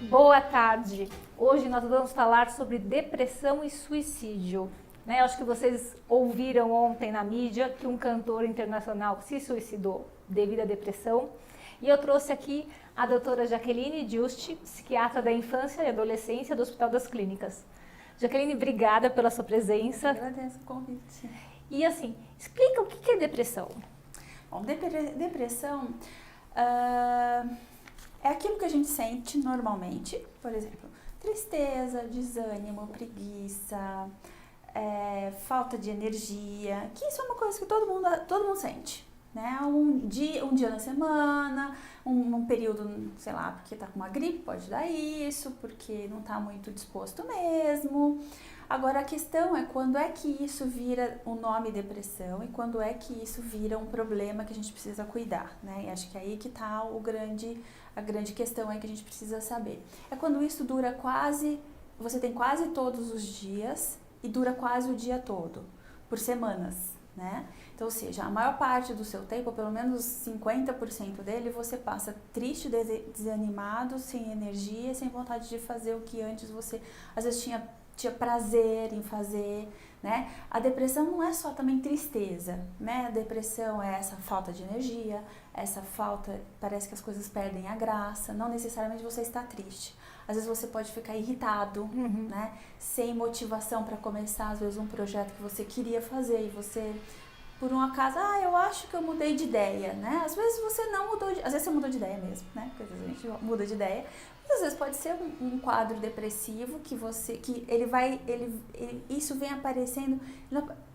Boa tarde. Hoje nós vamos falar sobre depressão e suicídio. Né? Acho que vocês ouviram ontem na mídia que um cantor internacional se suicidou devido à depressão. E eu trouxe aqui a doutora Jaqueline Juste, psiquiatra da infância e adolescência do Hospital das Clínicas. Jaqueline, obrigada pela sua presença. Agradeço o convite. E assim, explica o que é depressão. Bom, depressão é aquilo que a gente sente normalmente, por exemplo, tristeza, desânimo, preguiça, falta de energia, que isso é uma coisa que todo mundo sente, né? Um dia na semana, um período, sei lá, porque tá com uma gripe, pode dar isso, porque não tá muito disposto mesmo. Agora, a questão é quando é que isso vira o nome depressão e quando é que isso vira um problema que a gente precisa cuidar, né? E acho que é aí que tá a grande questão aí que a gente precisa saber. É quando isso dura você tem quase todos os dias e dura quase o dia todo, por semanas, né? Então, ou seja, a maior parte do seu tempo, pelo menos 50% dele, você passa triste, desanimado, sem energia, sem vontade de fazer o que antes você, às vezes, tinha prazer em fazer, né? A depressão não é só também tristeza, né? A depressão é essa falta de energia, parece que as coisas perdem a graça, não necessariamente você está triste. Às vezes você pode ficar irritado, né? Sem motivação para começar, às vezes, um projeto que você queria fazer e você, por um acaso, eu acho que eu mudei de ideia, né? Às vezes você não mudou, às vezes você mudou de ideia mesmo, né? Porque às vezes a gente muda de ideia. Às vezes pode ser um quadro depressivo isso vem aparecendo,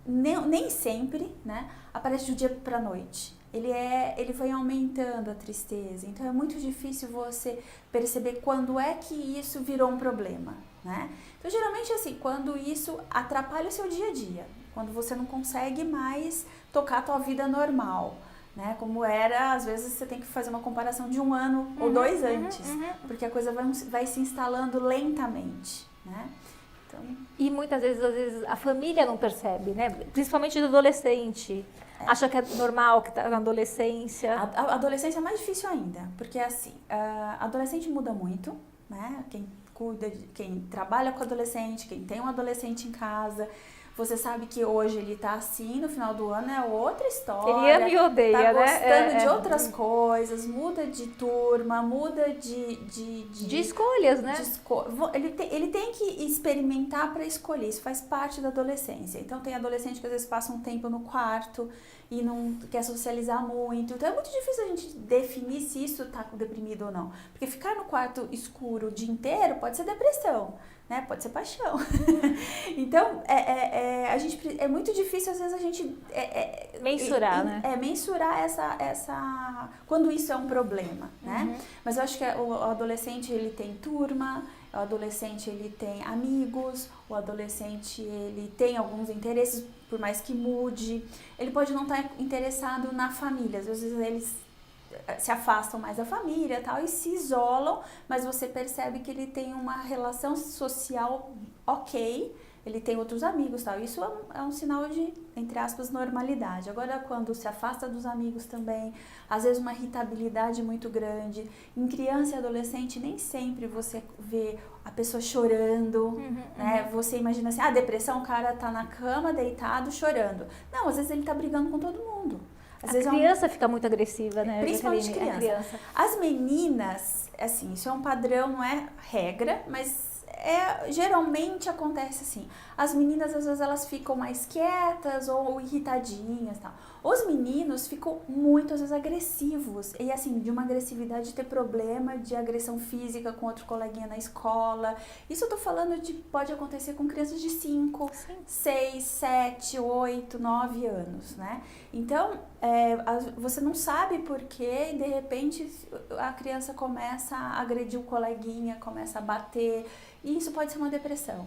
nem sempre, né? Aparece do dia para a noite. Ele vai aumentando a tristeza, então é muito difícil você perceber quando é que isso virou um problema, né? Então, geralmente assim, quando isso atrapalha o seu dia a dia, quando você não consegue mais tocar a tua vida normal, né? Como era, às vezes você tem que fazer uma comparação de um ano ou dois antes, porque a coisa vai se instalando lentamente, né? Então, e muitas vezes a família não percebe, né? Principalmente do adolescente. Acha que é normal, que está na adolescência. A adolescência é mais difícil ainda, porque assim, adolescente muda muito, né? Quem trabalha com adolescente, quem tem um adolescente em casa, você sabe que hoje ele tá assim, no final do ano é outra história. Ele ama e odeia, tá né? gostando de outras coisas, muda de turma, muda de escolhas, né? Ele tem que experimentar para escolher, isso faz parte da adolescência. Então tem adolescente que às vezes passa um tempo no quarto e não quer socializar muito. Então é muito difícil a gente definir se isso tá deprimido ou não. Porque ficar no quarto escuro o dia inteiro pode ser depressão, né? Pode ser paixão. Então, é muito difícil, às vezes, a gente... mensurar, né? Mensurar quando isso é um problema, né? Mas eu acho que o adolescente, ele tem turma, o adolescente, ele tem amigos, o adolescente, ele tem alguns interesses, por mais que mude. Ele pode não estar interessado na família, às vezes eles se afastam mais da família e tal, e se isolam, mas você percebe que ele tem uma relação social ok, ele tem outros amigos e tal. Isso é um sinal de, entre aspas, normalidade. Agora, quando se afasta dos amigos também, às vezes uma irritabilidade muito grande. Em criança e adolescente, nem sempre você vê a pessoa chorando, né? Você imagina assim, depressão, o cara tá na cama, deitado, chorando. Não, às vezes ele tá brigando com todo mundo. A criança fica muito agressiva, né? Principalmente criança. As meninas, assim, isso é um padrão, não é regra, mas geralmente acontece assim. As meninas, às vezes, elas ficam mais quietas ou irritadinhas e tal. Os meninos ficam muito, às vezes, agressivos. E, assim, de uma agressividade de ter problema de agressão física com outro coleguinha na escola. Isso eu tô falando pode acontecer com crianças de 5, 6, 7, 8, 9 anos, né? Então, você não sabe por quê e, de repente, a criança começa a agredir o coleguinha, começa a bater. E isso pode ser uma depressão.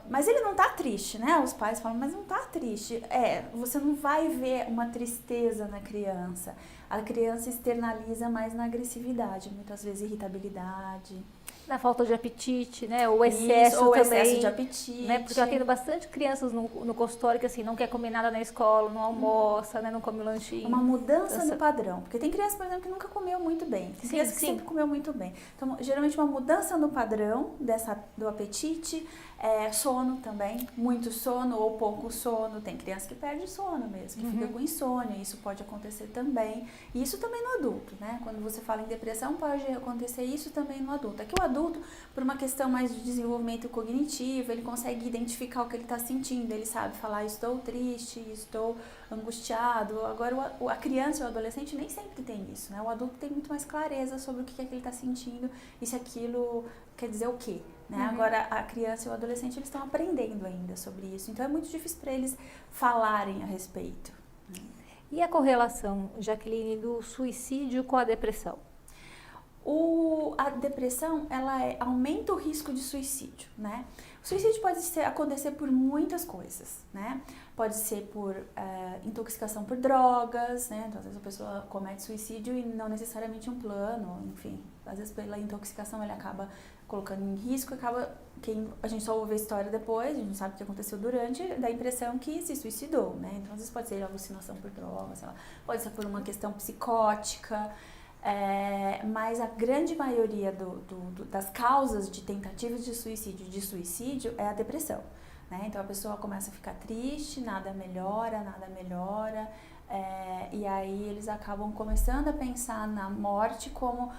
Mas ele não tá triste, né? Os pais falam, mas não tá triste. Você não vai ver uma tristeza na criança. A criança externaliza mais na agressividade, muitas vezes irritabilidade. Na falta de apetite, né? O excesso Isso, ou também. excesso de apetite. Né? Porque eu atendo bastante crianças no consultório que assim, não quer comer nada na escola, não almoça, né? Não come lanchinho. Uma mudança no padrão. Porque tem criança, por exemplo, que nunca comeu muito bem. Tem criança que sempre comeu muito bem. Então, geralmente uma mudança no padrão do apetite, sono também, muito sono ou pouco sono. Tem criança que perde sono mesmo, que fica com insônia, isso pode acontecer também. E isso também no adulto, né? Quando você fala em depressão, pode acontecer isso também no adulto. É que o adulto, por uma questão mais de desenvolvimento cognitivo, ele consegue identificar o que ele está sentindo, ele sabe falar, estou triste, estou angustiado. Agora, a criança e o adolescente nem sempre tem isso, né? O adulto tem muito mais clareza sobre o que é que ele está sentindo e se aquilo quer dizer o quê, né? Agora, a criança e o adolescente, eles estão aprendendo ainda sobre isso, então é muito difícil para eles falarem a respeito. E a correlação, Jaqueline, do suicídio com a depressão? A depressão, ela aumenta o risco de suicídio, né? O suicídio pode acontecer por muitas coisas, né? Pode ser por intoxicação por drogas, né? Então, às vezes a pessoa comete suicídio e não necessariamente um plano, enfim. Às vezes pela intoxicação ele acaba colocando em risco, a gente só ouve a história depois, a gente não sabe o que aconteceu durante, dá a impressão que se suicidou, né? Então, às vezes pode ser alucinação por drogas, sei lá, pode ser por uma questão psicótica. Mas a grande maioria das causas de tentativas de suicídio é a depressão, né? Então a pessoa começa a ficar triste, nada melhora, e aí eles acabam começando a pensar na morte como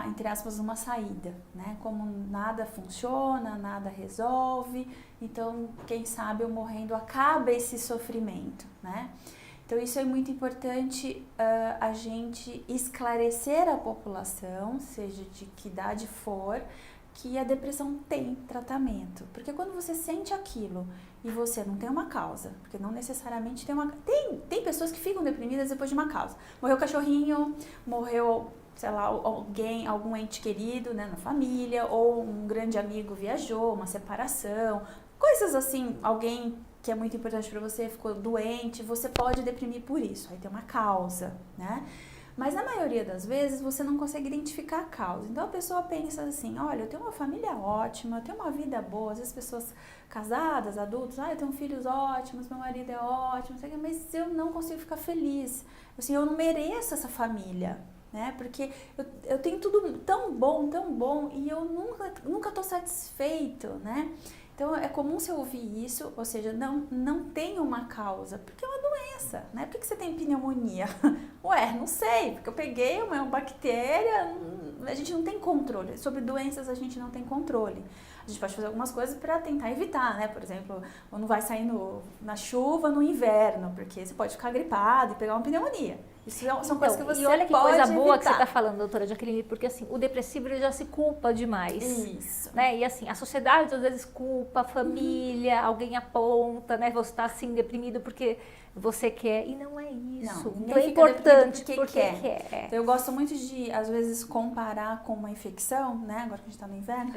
entre aspas, uma saída, né? Como nada funciona, nada resolve, então quem sabe eu morrendo acaba esse sofrimento, né? Então, isso é muito importante a gente esclarecer a população, seja de que idade for, que a depressão tem tratamento. Porque quando você sente aquilo e você não tem uma causa, porque não necessariamente tem uma... Tem pessoas que ficam deprimidas depois de uma causa. Morreu o cachorrinho, morreu, sei lá, algum ente querido, né, na família, ou um grande amigo viajou, uma separação, coisas assim, alguém que é muito importante para você, ficou doente, você pode deprimir por isso, aí tem uma causa, né? Mas na maioria das vezes você não consegue identificar a causa. Então a pessoa pensa assim, olha, eu tenho uma família ótima, eu tenho uma vida boa, às vezes pessoas casadas, adultos, eu tenho filhos ótimos, meu marido é ótimo, mas eu não consigo ficar feliz. Assim, eu não mereço essa família, né? Porque eu tenho tudo tão bom, e eu nunca tô satisfeito, né? Então, é comum você ouvir isso, ou seja, não tem uma causa, porque é uma doença, né? Por que você tem pneumonia? Ué, não sei, porque eu peguei uma bactéria, a gente não tem controle. Sobre doenças, a gente não tem controle. A gente pode fazer algumas coisas para tentar evitar, né? Por exemplo, não vai sair na chuva no inverno, porque você pode ficar gripado e pegar uma pneumonia. Isso são coisas que você pode evitar. E olha que coisa boa que você está falando, doutora Jaqueline, porque assim, o depressivo ele já se culpa demais. Isso. Né? E assim, a sociedade às vezes culpa, a família, alguém aponta, né? Você está assim deprimido porque você quer, e não é isso. Não, então é importante porque quer. Então, eu gosto muito de, às vezes, comparar com uma infecção, né? Agora que a gente está no inverno.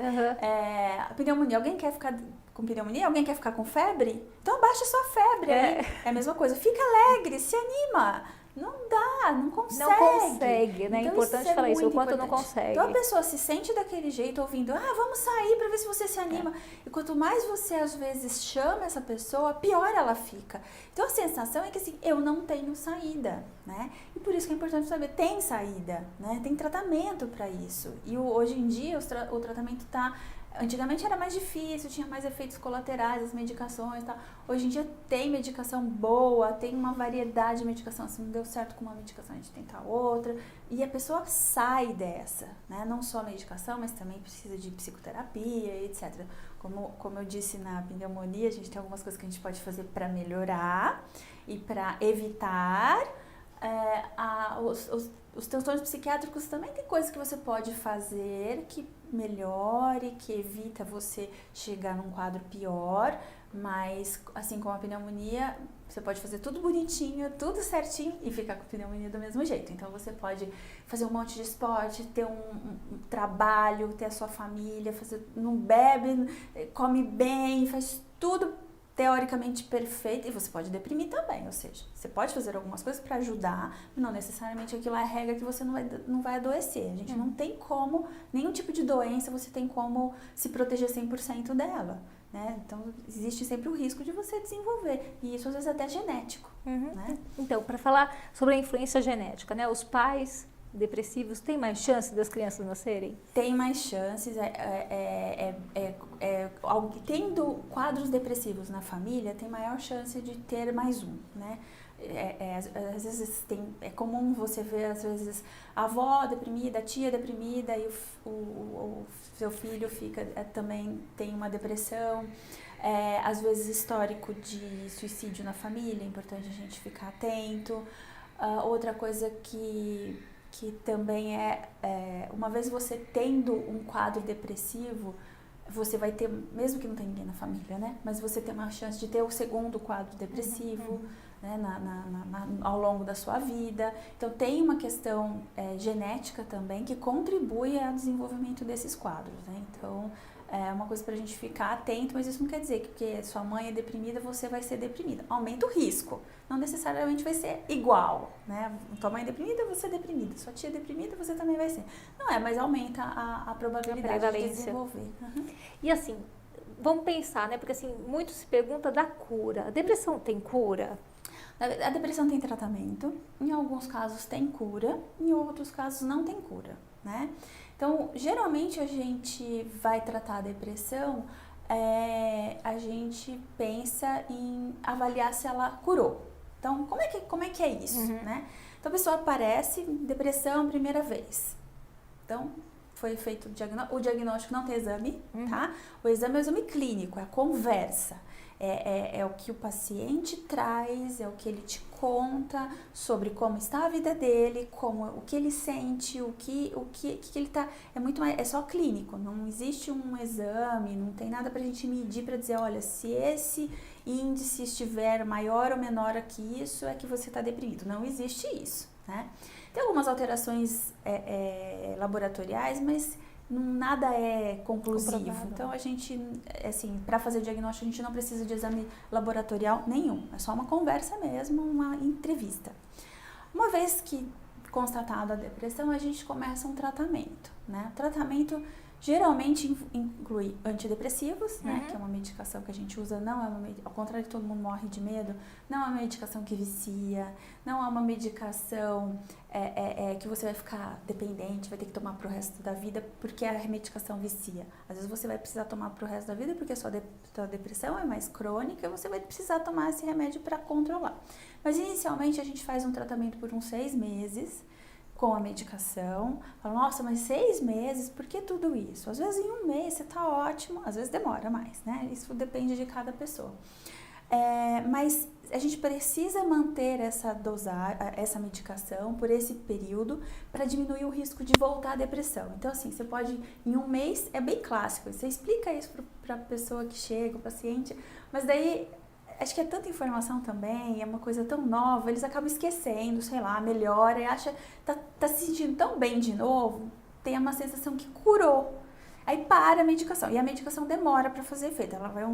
A pneumonia, alguém quer ficar com pneumonia? Alguém quer ficar com febre? Então abaixa a sua febre. É a mesma coisa. Fica alegre, se anima. Não dá, não consegue. Não consegue, né? É importante falar isso, o quanto não consegue. Então a pessoa se sente daquele jeito, ouvindo, vamos sair para ver se você se anima. E quanto mais você, às vezes, chama essa pessoa, pior ela fica. Então a sensação é que, assim, eu não tenho saída, né? E por isso que é importante saber, tem saída, né? Tem tratamento para isso. E hoje em dia o tratamento está... Antigamente era mais difícil, tinha mais efeitos colaterais, as medicações e tal. Hoje em dia tem medicação boa, tem uma variedade de medicação. Se não deu certo com uma medicação, a gente tenta outra. E a pessoa sai dessa, né? Não só a medicação, mas também precisa de psicoterapia, etc. Como eu disse na pneumonia, a gente tem algumas coisas que a gente pode fazer para melhorar e para evitar. Os transtornos psiquiátricos também tem coisas que você pode fazer que melhore, que evita você chegar num quadro pior, mas assim como a pneumonia, você pode fazer tudo bonitinho, tudo certinho e ficar com pneumonia do mesmo jeito. Então você pode fazer um monte de esporte, ter um trabalho, ter a sua família, não bebe, come bem, faz tudo teoricamente perfeita, e você pode deprimir também, ou seja, você pode fazer algumas coisas para ajudar, não necessariamente aquilo é a regra que você não vai adoecer. A gente não tem como, nenhum tipo de doença você tem como se proteger 100% dela, né? Então, existe sempre o risco de você desenvolver, e isso às vezes é até genético, né? Então, para falar sobre a influência genética, né? Os pais depressivos têm mais chance das crianças nascerem? Tem mais chances, tendo quadros depressivos na família, tem maior chance de ter mais um, né? Às vezes é comum você ver, às vezes, a avó deprimida, a tia deprimida e o seu filho também tem uma depressão. Às vezes histórico de suicídio na família, é importante a gente ficar atento. Outra coisa que também uma vez você tendo um quadro depressivo, você vai ter, mesmo que não tenha ninguém na família, né? Mas você tem uma chance de ter o segundo quadro depressivo, né? Ao longo da sua vida. Então, tem uma questão genética também que contribui ao desenvolvimento desses quadros, né? Então, é uma coisa para a gente ficar atento, mas isso não quer dizer que porque sua mãe é deprimida, você vai ser deprimida. Aumenta o risco. Não necessariamente vai ser igual, né? Tua mãe é deprimida, você é deprimida. Sua tia é deprimida, você também vai ser. Não mas aumenta a probabilidade de desenvolver. E assim, vamos pensar, né? Porque assim, muito se pergunta da cura. A depressão tem cura? A depressão tem tratamento. Em alguns casos tem cura, em outros casos não tem cura, né? Então, geralmente a gente vai tratar a depressão, a gente pensa em avaliar se ela curou. Então, como é que é isso, né? Então, a pessoa aparece, depressão, primeira vez. Então, foi feito o diagnóstico, não tem exame, tá? O exame é o exame clínico, é a conversa. É o que o paciente traz, é o que ele te conta sobre como está a vida dele, o que ele sente, o que ele tá. É muito mais, é só clínico, não existe um exame, não tem nada pra gente medir pra dizer, olha, se esse índice estiver maior ou menor que isso, é que você está deprimido. Não existe isso, né? Tem algumas alterações laboratoriais, mas nada é conclusivo. Comprovado. Então, a gente, assim, para fazer diagnóstico, a gente não precisa de exame laboratorial nenhum. É só uma conversa mesmo, uma entrevista. Uma vez que constatada a depressão, a gente começa um tratamento, né? O tratamento geralmente inclui antidepressivos, né? Que é uma medicação que a gente usa, ao contrário de todo mundo morre de medo, não é uma medicação que vicia, não é uma medicação que você vai ficar dependente, vai ter que tomar pro resto da vida, porque a medicação vicia. Às vezes você vai precisar tomar pro resto da vida porque a sua depressão é mais crônica e você vai precisar tomar esse remédio para controlar. Mas inicialmente a gente faz um tratamento por uns 6 meses, com a medicação, fala, nossa, mas 6 meses, por que tudo isso? Às vezes em 1 mês você tá ótimo, às vezes demora mais, né? Isso depende de cada pessoa. Mas a gente precisa manter essa medicação por esse período para diminuir o risco de voltar à depressão. Então, assim, você pode, em 1 mês, é bem clássico, você explica isso para a pessoa que chega, o paciente, mas daí acho que é tanta informação também, é uma coisa tão nova, eles acabam esquecendo, sei lá, melhora e acha, tá se sentindo tão bem de novo, tem uma sensação que curou. Aí para a medicação, e a medicação demora para fazer efeito, ela vai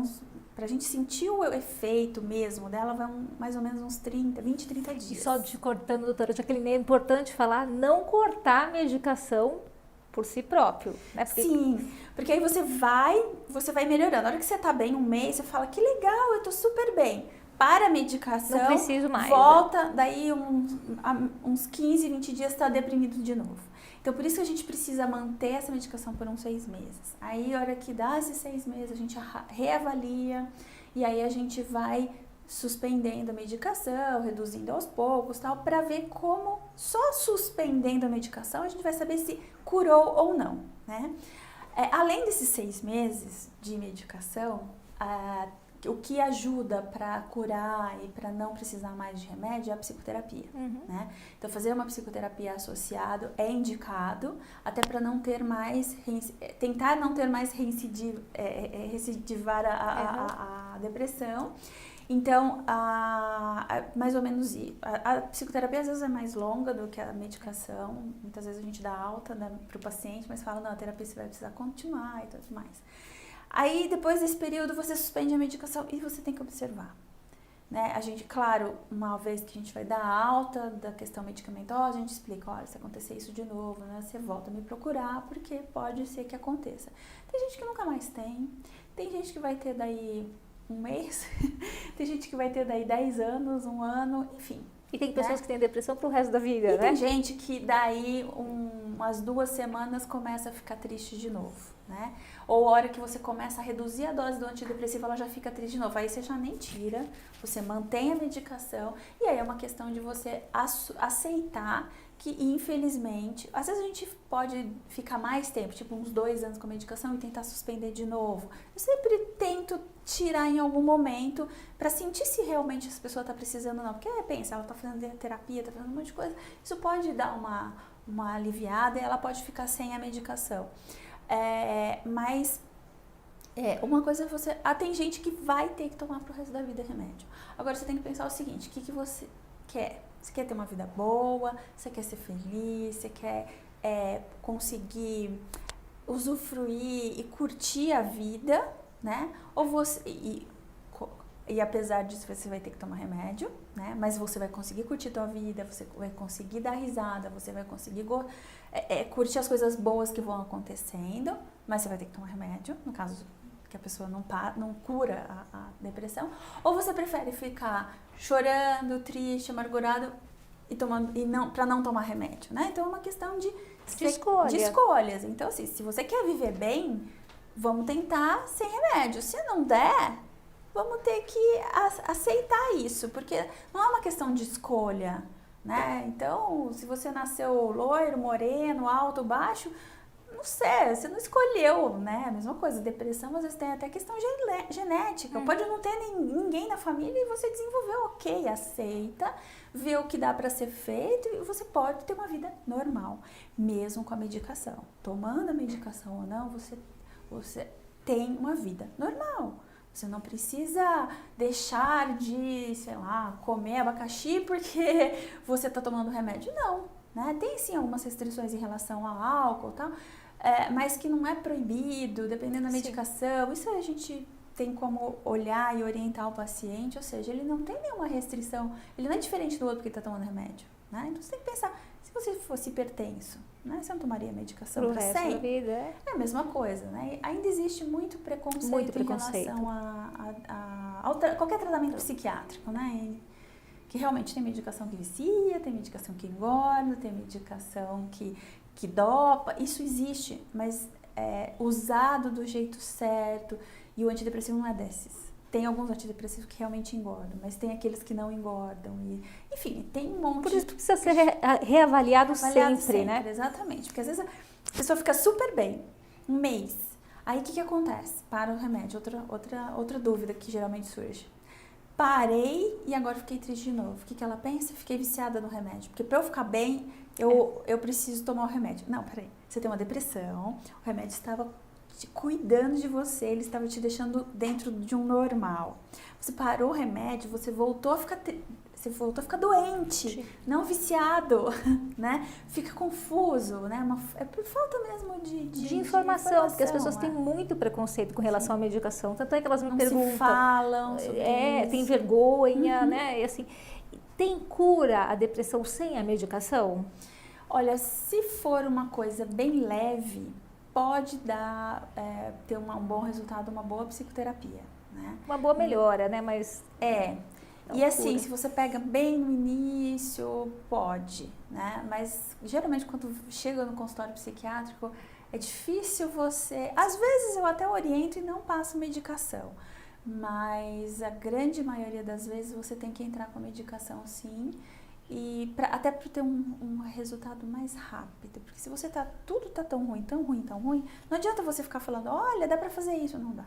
pra gente sentir o efeito mesmo dela, vai mais ou menos uns 20, 30 dias. E só te cortando, doutora Jaqueline, é importante falar, não cortar a medicação por si próprio, né? Sim, porque aí você vai melhorando. Na hora que você tá bem 1 mês, você fala, que legal, eu tô super bem. Para a medicação, não preciso mais, volta, daí uns 15, 20 dias tá deprimido de novo. Então, por isso que a gente precisa manter essa medicação por uns 6 meses. Aí, a hora que dá esses 6 meses, a gente reavalia e aí a gente vai suspendendo a medicação, reduzindo aos poucos, tal, para ver como só suspendendo a medicação a gente vai saber se curou ou não, né? Além desses 6 meses de medicação, o que ajuda para curar e para não precisar mais de remédio é a psicoterapia, né? Então, fazer uma psicoterapia associado é indicado, até para não ter mais, tentar não ter mais recidivar a depressão. Então, mais ou menos isso. A psicoterapia às vezes é mais longa do que a medicação. Muitas vezes a gente dá alta para o paciente, mas fala, não, a terapia você vai precisar continuar e tudo mais. Aí, depois desse período, você suspende a medicação e você tem que observar. Né? A gente, claro, uma vez que a gente vai dar alta da questão medicamentosa, a gente explica, olha, se acontecer isso de novo, né, você volta a me procurar, porque pode ser que aconteça. Tem gente que nunca mais tem gente que vai ter daí um mês, tem gente que vai ter daí 10 anos, um ano, enfim. E tem pessoas né? que têm depressão pro resto da vida, E né? tem gente que daí umas 2 semanas começa a ficar triste de novo, né? Ou a hora que você começa a reduzir a dose do antidepressivo, ela já fica triste de novo. Aí você já nem tira, você mantém a medicação e aí é uma questão de você aceitar que, infelizmente, às vezes a gente pode ficar mais tempo, tipo uns 2 anos com a medicação e tentar suspender de novo. Eu sempre tento tirar em algum momento para sentir se realmente essa pessoa está precisando ou não. Porque pensa, ela está fazendo terapia, está fazendo um monte de coisa, isso pode dar uma aliviada e ela pode ficar sem a medicação. Mas uma coisa é você... tem gente que vai ter que tomar pro resto da vida remédio. Agora você tem que pensar o seguinte, o que você quer? Você quer ter uma vida boa? Você quer ser feliz? Você quer conseguir usufruir e curtir a vida, né? Ou você... E apesar disso, você vai ter que tomar remédio, né? Mas você vai conseguir curtir a tua vida, você vai conseguir dar risada, você vai conseguir curtir as coisas boas que vão acontecendo, mas você vai ter que tomar remédio, no caso que a pessoa não cura a depressão. Ou você prefere ficar chorando, triste, amargurado para não tomar remédio, né? Então é uma questão de escolhas. Então, assim, se você quer viver bem, vamos tentar sem remédio. Se não der, vamos ter que aceitar isso, porque não é uma questão de escolha, né? Então, se você nasceu loiro, moreno, alto, baixo, não sei, você não escolheu, né? A mesma coisa, depressão às vezes tem até questão genética. Pode não ter ninguém na família e você desenvolveu, ok, aceita, vê o que dá para ser feito e você pode ter uma vida normal, mesmo com a medicação. Tomando a medicação ou não, você tem uma vida normal. Você não precisa deixar de, sei lá, comer abacaxi porque você está tomando remédio. Não, né? Tem sim algumas restrições em relação ao álcool e tal, mas que não é proibido, dependendo da medicação. Isso a gente tem como olhar e orientar o paciente, ou seja, ele não tem nenhuma restrição, ele não é diferente do outro que está tomando remédio, né? Então você tem que pensar, se você fosse hipertenso, né? Você não tomaria medicação para sempre? É a mesma coisa, né? Ainda existe muito preconceito. Em relação a qualquer tratamento psiquiátrico, né? Que realmente tem medicação que vicia, tem medicação que engorda, tem medicação que dopa, isso existe, mas usado do jeito certo, e o antidepressivo não é desses. Tem alguns antidepressivos que realmente engordam, mas tem aqueles que não engordam. Enfim, tem um monte... Por isso precisa ser reavaliado sempre, né? Exatamente, porque às vezes a pessoa fica super bem, um mês. Aí o que acontece? Para o remédio, outra dúvida que geralmente surge. Parei e agora fiquei triste de novo. O que ela pensa? Fiquei viciada no remédio. Porque para eu ficar bem, eu preciso tomar o remédio. Não, peraí. Você tem uma depressão, o remédio estava cuidando de você, ele estava te deixando dentro de um normal. Você parou o remédio, você voltou a ficar doente, não viciado, né? Fica confuso, né? É por falta mesmo de informação, porque as pessoas têm muito preconceito com relação à medicação, tanto é que elas me perguntam, se falam sobre isso. Tem vergonha, né? E assim, tem cura a depressão sem a medicação? Olha, se for uma coisa bem leve, pode ter um bom resultado, uma boa psicoterapia, né? Uma boa melhora, né? Mas e assim, se você pega bem no início, pode, né? Mas geralmente quando chega no consultório psiquiátrico, é difícil você... Às vezes eu até oriento e não passo medicação, mas a grande maioria das vezes você tem que entrar com a medicação sim, e até para ter um resultado mais rápido, porque se você tudo tá tão ruim, não adianta você ficar falando, olha, dá para fazer isso, não dá.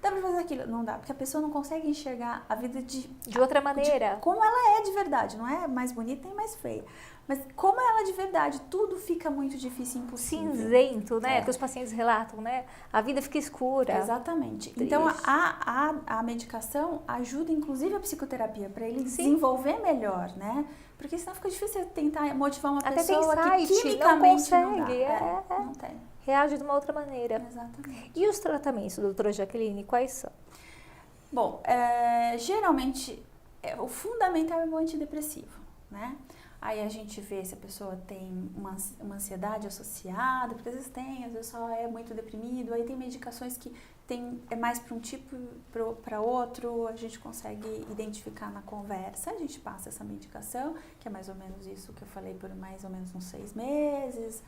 Dá para fazer aquilo, não dá, porque a pessoa não consegue enxergar a vida de outra maneira. Como ela é de verdade, não é mais bonita nem mais feia, mas como ela é de verdade, tudo fica muito difícil e impossível. Cinzento, né? Que os pacientes relatam, né? A vida fica escura. Exatamente. Então, a medicação ajuda, inclusive, a psicoterapia, para ele desenvolver melhor, né? Porque senão fica difícil tentar motivar uma pessoa tem site, que quimicamente não consegue. Não tem. reage de uma outra maneira. Exatamente. E os tratamentos, doutora Jaqueline, quais são? Bom, geralmente o fundamental é o antidepressivo, né? Aí a gente vê se a pessoa tem uma ansiedade associada, porque às vezes tem, às vezes só é muito deprimido. Aí tem medicações que é mais para um tipo para outro, a gente consegue identificar na conversa, a gente passa essa medicação, que é mais ou menos isso que eu falei, por mais ou menos uns 6 meses,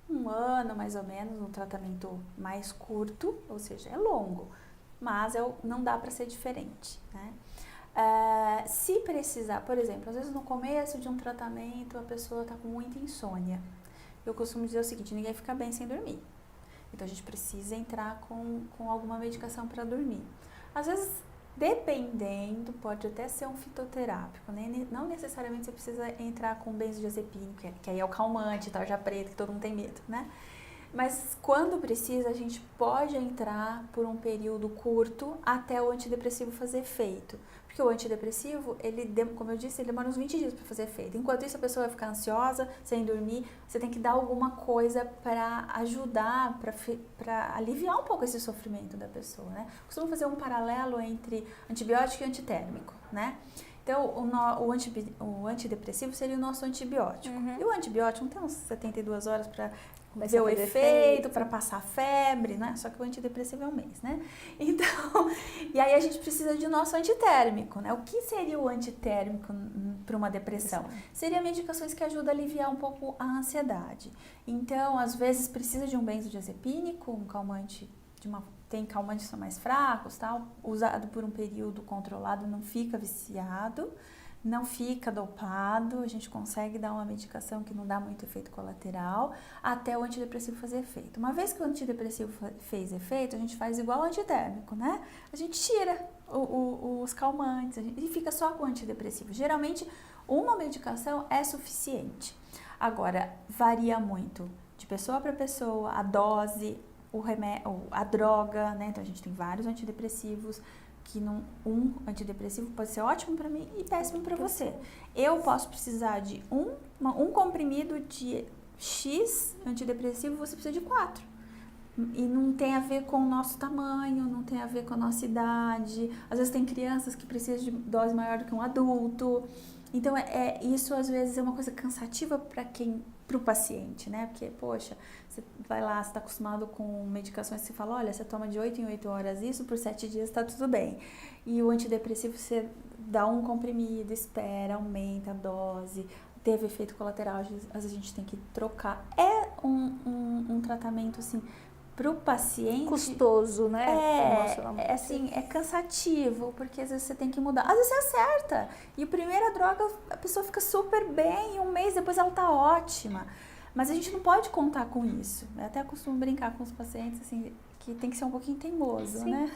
1 ano mais ou menos, um tratamento mais curto, ou seja, é longo, mas não dá para ser diferente, né? Se precisar, por exemplo, às vezes no começo de um tratamento a pessoa está com muita insônia. Eu costumo dizer o seguinte, ninguém fica bem sem dormir. Então a gente precisa entrar com alguma medicação para dormir. Às vezes, dependendo, pode até ser um fitoterápico, né? Não necessariamente você precisa entrar com benzodiazepina, que aí é o calmante, tarja preta, que todo mundo tem medo, né? Mas quando precisa, a gente pode entrar por um período curto até o antidepressivo fazer efeito. Porque o antidepressivo, como eu disse, ele demora uns 20 dias para fazer efeito. Enquanto isso, a pessoa vai ficar ansiosa, sem dormir. Você tem que dar alguma coisa para ajudar, para aliviar um pouco esse sofrimento da pessoa, né? Costumo fazer um paralelo entre antibiótico e antitérmico, né? Então, o antidepressivo seria o nosso antibiótico. E o antibiótico não tem uns 72 horas para ver o efeito, para passar febre, né? Só que o antidepressivo é 1 mês, né? Então, e aí a gente precisa de nosso antitérmico, né? O que seria o antitérmico para uma depressão? Seria medicações que ajudam a aliviar um pouco a ansiedade. Então, às vezes precisa de um benzodiazepínico, um calmante tem calmantes que são mais fracos, tal, usado por um período controlado, não fica viciado, não fica dopado, a gente consegue dar uma medicação que não dá muito efeito colateral, até o antidepressivo fazer efeito. Uma vez que o antidepressivo fez efeito, a gente faz igual ao antitérmico, né? A gente tira os calmantes e fica só com o antidepressivo. Geralmente, uma medicação é suficiente. Agora, varia muito de pessoa para pessoa, a dose, a droga, né? Então a gente tem vários antidepressivos que um antidepressivo pode ser ótimo para mim e péssimo para você. Eu posso precisar de um comprimido de X antidepressivo, você precisa de 4. E não tem a ver com o nosso tamanho, não tem a ver com a nossa idade. Às vezes tem crianças que precisam de dose maior do que um adulto. Então, isso às vezes é uma coisa cansativa para o paciente, né? Porque, poxa, você vai lá, você está acostumado com medicações que você fala, olha, você toma de 8 em 8 horas isso, por 7 dias está tudo bem. E o antidepressivo, você dá um comprimido, espera, aumenta a dose, teve efeito colateral, às vezes a gente tem que trocar. É um tratamento, assim, para o paciente... Custoso, né? É cansativo, porque às vezes você tem que mudar. Às vezes você acerta. E a primeira droga, a pessoa fica super bem, 1 mês depois ela tá ótima. Mas a gente não pode contar com isso. Eu até costumo brincar com os pacientes, assim, que tem que ser um pouquinho teimoso, Sim. né?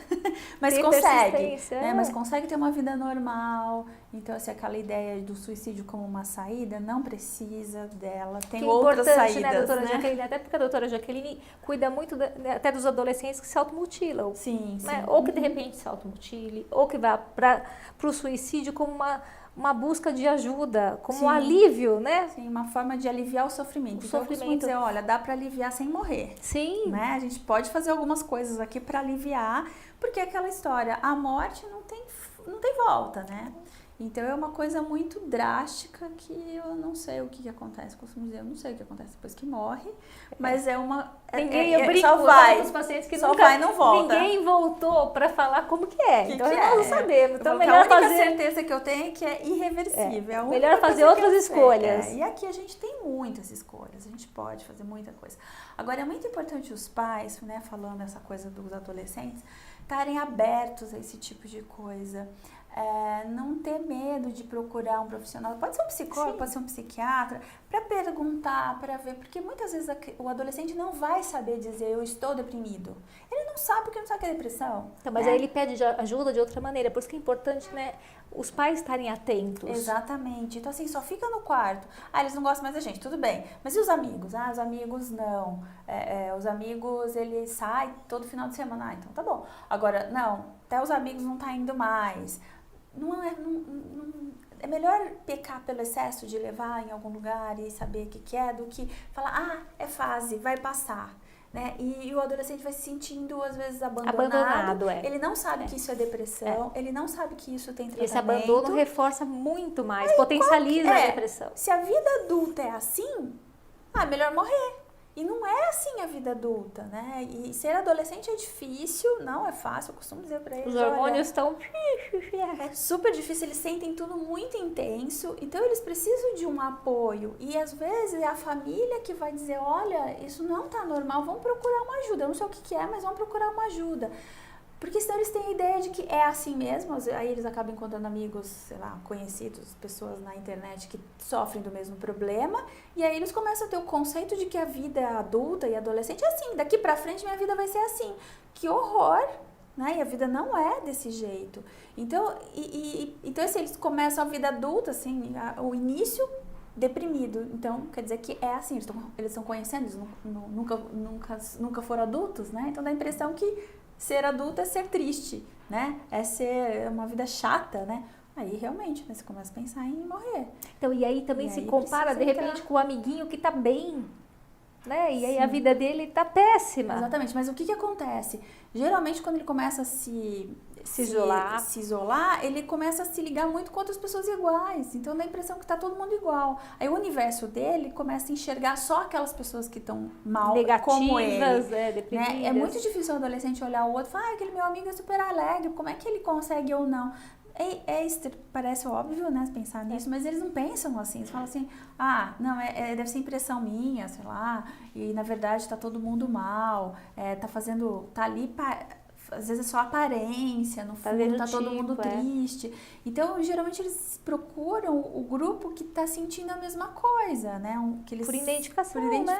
Mas tem consegue, né? Mas consegue ter uma vida normal. Então, assim, aquela ideia do suicídio como uma saída, não precisa dela. Tem outras saídas, né, doutora né? Jaqueline? Até porque a doutora Jaqueline cuida muito até dos adolescentes que se automutilam. Sim. Ou que de repente se automutile, ou que vá para o suicídio como uma busca de ajuda, como um alívio, né? Sim, uma forma de aliviar o sofrimento. Então, eu costumo dizer, olha, dá para aliviar sem morrer. Sim. Né? A gente pode fazer algumas coisas aqui para aliviar, porque é aquela história, a morte não tem volta, né? Então, é uma coisa muito drástica que eu não sei o que acontece. Eu costumo dizer, eu não sei o que acontece depois que morre, mas é uma... eu brinco só vai. Com os pacientes que só vai e não volta. Ninguém voltou para falar como que é. Então, nós não sabemos. Então, melhor fazer... A única certeza que eu tenho é que é irreversível. Melhor fazer outras escolhas. E aqui a gente tem muitas escolhas. A gente pode fazer muita coisa. Agora, é muito importante os pais, né, falando essa coisa dos adolescentes, estarem abertos a esse tipo de coisa. Não ter medo de procurar um profissional, pode ser um psicólogo, pode ser um psiquiatra, para perguntar, para ver, porque muitas vezes o adolescente não vai saber dizer eu estou deprimido. Ele não sabe porque não sabe o que é depressão. Então, mas aí ele pede ajuda de outra maneira, por isso que é importante, né, os pais estarem atentos. Exatamente. Então, assim, só fica no quarto. Eles não gostam mais da gente, tudo bem. Mas e os amigos? Os amigos não. Os amigos, eles saem todo final de semana. Então tá bom. Agora, não, até os amigos não tá indo mais. É melhor pecar pelo excesso de levar em algum lugar e saber o que é do que falar, é fase, vai passar. né? E o adolescente vai se sentindo, às vezes, Abandonado, Ele não sabe que isso é depressão, ele não sabe que isso tem tratamento. Esse abandono reforça muito mais, potencializa a depressão. Se a vida adulta é assim, melhor morrer. E não é assim a vida adulta, né? E ser adolescente é difícil, não é fácil, eu costumo dizer pra eles, os hormônios estão... É super difícil, eles sentem tudo muito intenso, então eles precisam de um apoio. E às vezes é a família que vai dizer, olha, isso não tá normal, vamos procurar uma ajuda. Eu não sei o que é, mas vamos procurar uma ajuda. Porque senão eles têm a ideia de que é assim mesmo, aí eles acabam encontrando amigos, sei lá, conhecidos, pessoas na internet que sofrem do mesmo problema, e aí eles começam a ter o conceito de que a vida adulta e adolescente é assim, daqui pra frente minha vida vai ser assim. Que horror, né? E a vida não é desse jeito. Então, então assim, eles começam a vida adulta, assim, o início deprimido. Então, quer dizer que é assim, eles estão conhecendo, eles nunca foram adultos, né? Então dá a impressão que ser adulto é ser triste, né? É ser uma vida chata, né? Aí realmente, né, você começa a pensar em morrer. Então, e aí também se compara, de repente, com o amiguinho que tá bem, né? E aí a vida dele tá péssima. Exatamente, mas o que acontece? Geralmente, quando ele começa a se isolar, ele começa a se ligar muito com outras pessoas iguais. Então dá a impressão que tá todo mundo igual. Aí o universo dele começa a enxergar só aquelas pessoas que estão mal, negativas, como ele, deprimidas. né? É muito difícil o adolescente olhar o outro e falar, aquele meu amigo é super alegre, como é que ele consegue ou não? Parece óbvio, né, pensar nisso, mas eles não pensam assim. Eles falam assim, não, deve ser impressão minha, sei lá, e na verdade tá todo mundo mal, tá ali às vezes é só aparência, no fundo tá todo mundo triste. Então, geralmente eles procuram o grupo que tá sentindo a mesma coisa, né? Por identificação, né?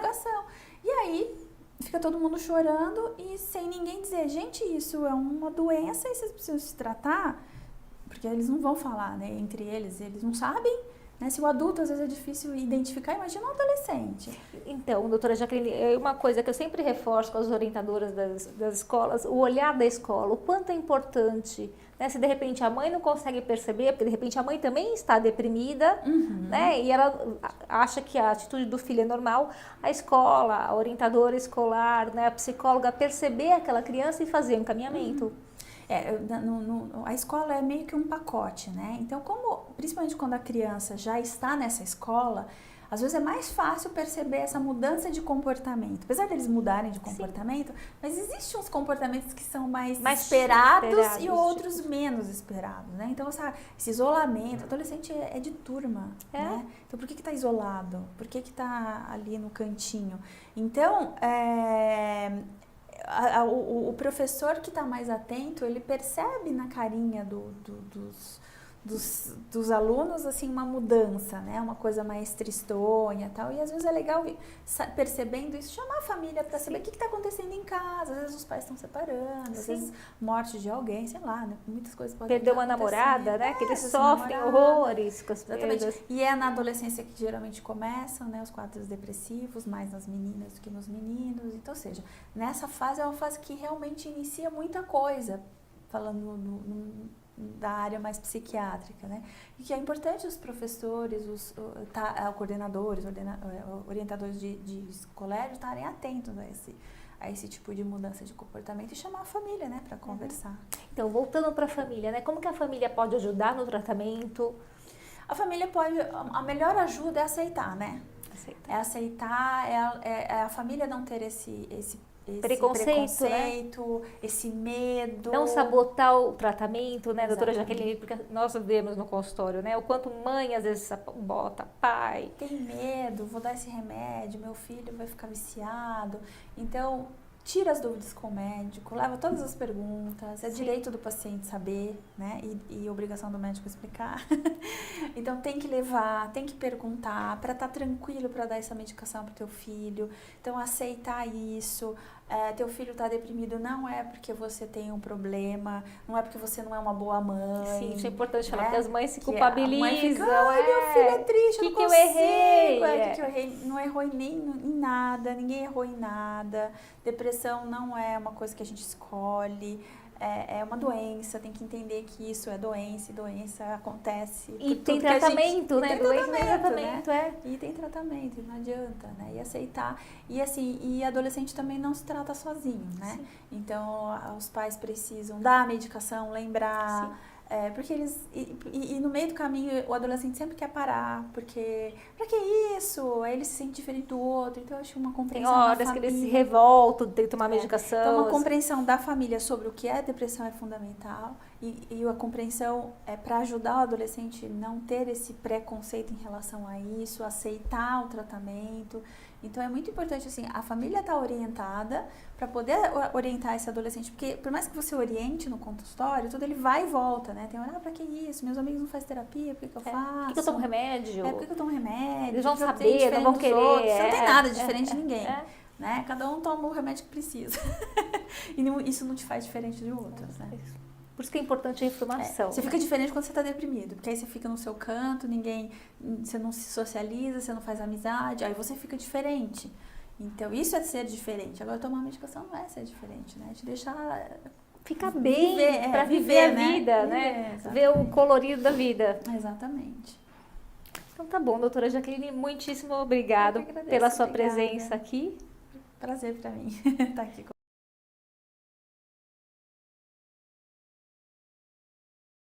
E aí, fica todo mundo chorando e sem ninguém dizer, gente, isso é uma doença e vocês precisam se tratar, porque eles não vão falar, né? Entre eles não sabem. Né? Se o adulto, às vezes, é difícil identificar, imagina um adolescente. Então, doutora Jaqueline, é uma coisa que eu sempre reforço com as orientadoras das escolas, o olhar da escola, o quanto é importante, né? Se de repente a mãe não consegue perceber, porque de repente a mãe também está deprimida, né? E ela acha que a atitude do filho é normal, a escola, a orientadora escolar, né? A psicóloga perceber aquela criança e fazer um encaminhamento. A escola é meio que um pacote, né? Então, principalmente quando a criança já está nessa escola, às vezes é mais fácil perceber essa mudança de comportamento. Apesar deles mudarem de comportamento, mas existem uns comportamentos que são mais esperados e outros menos esperados, né? Então, esse isolamento, adolescente é de turma, né? Então, por que tá isolado? Por que tá ali no cantinho? Então, o professor que está mais atento, ele percebe na carinha dos alunos, assim, uma mudança, né? Uma coisa mais tristonha e tal. E às vezes é legal, percebendo isso, chamar a família para saber o que está acontecendo em casa. Às vezes os pais estão separando, às vezes morte de alguém, sei lá, né? Muitas coisas podem Perdeu uma namorada, né? Que eles sofrem horrores com as perdas. E é na adolescência que geralmente começam, né? Os quadros depressivos, mais nas meninas do que nos meninos. Então, ou seja, nessa fase é uma fase que realmente inicia muita coisa, falando da área mais psiquiátrica, né? E que é importante os professores, os coordenadores, orientadores de colégio estarem atentos a esse tipo de mudança de comportamento e chamar a família, né, para conversar. Então, voltando para a família, né? Como que a família pode ajudar no tratamento? A família a melhor ajuda é aceitar, né? É aceitar, a família não ter esse preconceito, né? Esse medo. Não sabotar o tratamento, né, doutora Jaqueline? Porque nós vemos no consultório, né? O quanto mãe às vezes bota, pai. Tem medo, vou dar esse remédio, meu filho vai ficar viciado. Então, tira as dúvidas com o médico, leva todas as perguntas, é direito do paciente saber, né? E obrigação do médico explicar. Então tem que levar, tem que perguntar para estar tranquilo para dar essa medicação para o teu filho. Então aceitar isso. Teu filho está deprimido não é porque você tem um problema, não é porque você não é uma boa mãe. Sim, isso é importante falar, porque as mães se culpabilizam. A mãe fica, meu filho é triste, eu não consigo. Eu errei? Que eu errei? Não errou em nada, ninguém errou em nada. Depressão não é uma coisa que a gente escolhe. é uma doença, tem que entender que isso é doença, e doença acontece. E tem tratamento, né? Doença tem tratamento, né? E tem tratamento, não adianta, né? E aceitar. E assim, e adolescente também não se trata sozinho, né? Sim. Então, os pais precisam dar a medicação, lembrar. Sim. Porque eles. E no meio do caminho, o adolescente sempre quer parar, porque. Pra que isso? Aí ele se sente diferente do outro. Então, eu acho uma Tem compreensão. horas que eles se revoltam, tem que tomar medicação. Então, uma compreensão da família sobre o que é depressão é fundamental. E a compreensão é para ajudar o adolescente não ter esse preconceito em relação a isso, aceitar o tratamento. Então, é muito importante, assim, a família estar orientada para poder orientar esse adolescente. Porque, por mais que você oriente no consultório, tudo ele vai e volta, né? Tem hora, pra que isso? Meus amigos não fazem terapia, por que eu faço? Por que eu tomo remédio? Por que eu tomo remédio? Eles vão saber, não vão querer. Você não tem nada diferente de ninguém. Né? Cada um toma o remédio que precisa. E isso não te faz diferente de outros, né? Por isso que é importante a informação. Você fica diferente quando você está deprimido, porque aí você fica no seu canto, você não se socializa, você não faz amizade, aí você fica diferente. Então, isso é ser diferente. Agora, tomar medicação não é ser diferente, né? Te deixar... Ficar bem, para viver a vida, né? Ver o colorido da vida. Exatamente. Então, tá bom, doutora Jaqueline, muitíssimo obrigado pela sua presença aqui. Prazer para mim estar aqui com